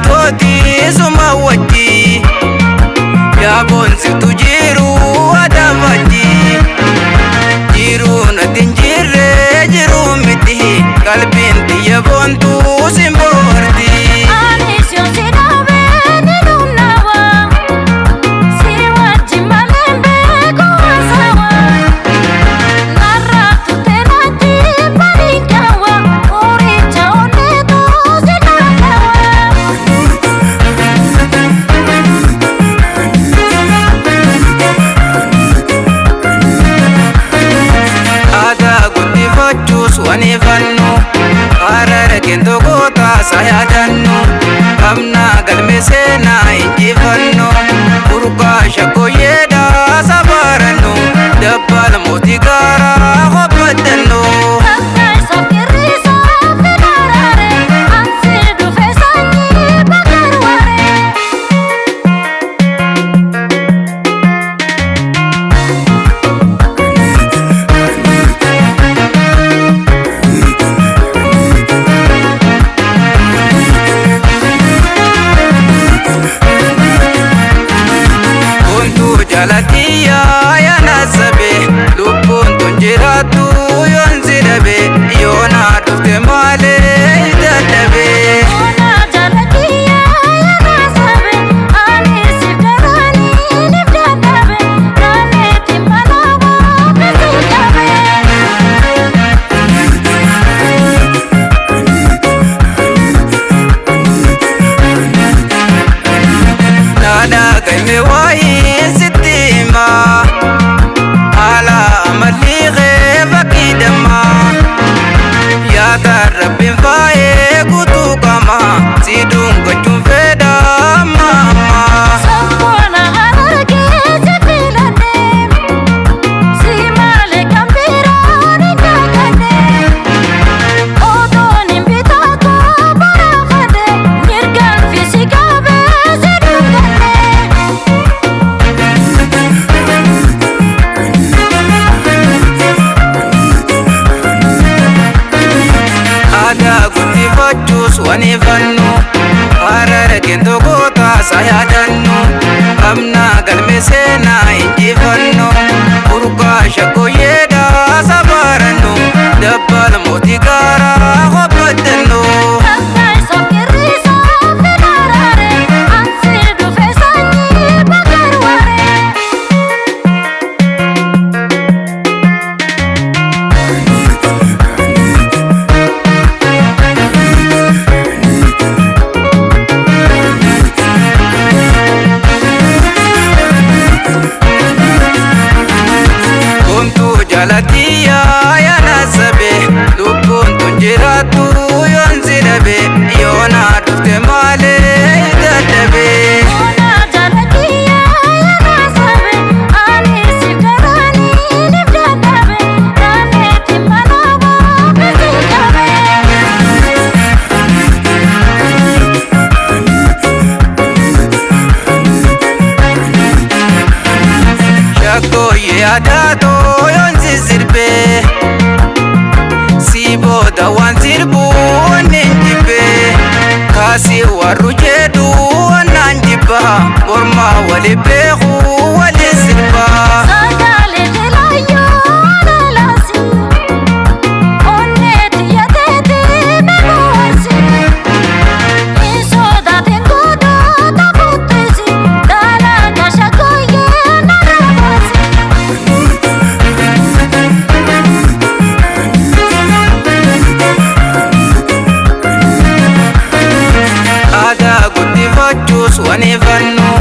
توتي سما وجي يا بونس تجيرو أدمجي جيرو نتنجير جيرو متي قلبي انت يا بونتو سمبورتي wani fannu arare kendo gota saya dannu amna galme sena inji fannu urka shako yeda sabaranu dabbal motigara hobadannu Jalatiya ya nasabe lubun tunjiratu yonzirabe yona tufte male dadabe ona jalatiya ya nasabe ani sikarani nifdadabe nane timanawa nasijabe nada kaime wai على أملي غيبك دما يا رب فايق وتوكما سيدون كتشون فدا ماما سمونا على كيس في النيم سيمالك أمبيراني كاكني أودوني بيتاكو براخدي نرقان في سيكابي سيدوكني wani fannu arare kendo gota saya dannu amna galme sena inji fannu urka shako yeda sabaranu dabbal motigara hobadannu Jalatiya ya nasabe lubun tunjiratu yonzirabe yona tufte male dadabe ona jalatiya ya nasabe ani sikarani nifdadabe nane timanawa nasijabe shako yadato zirbe sibo da wan zirbu ninjibe kasi warujedu nanjiba borma wali behu wali zirba sagale delayo nalasi onnet yatete memosi isoda tengoda tabutesi dala kashakoye narabasi wani fannu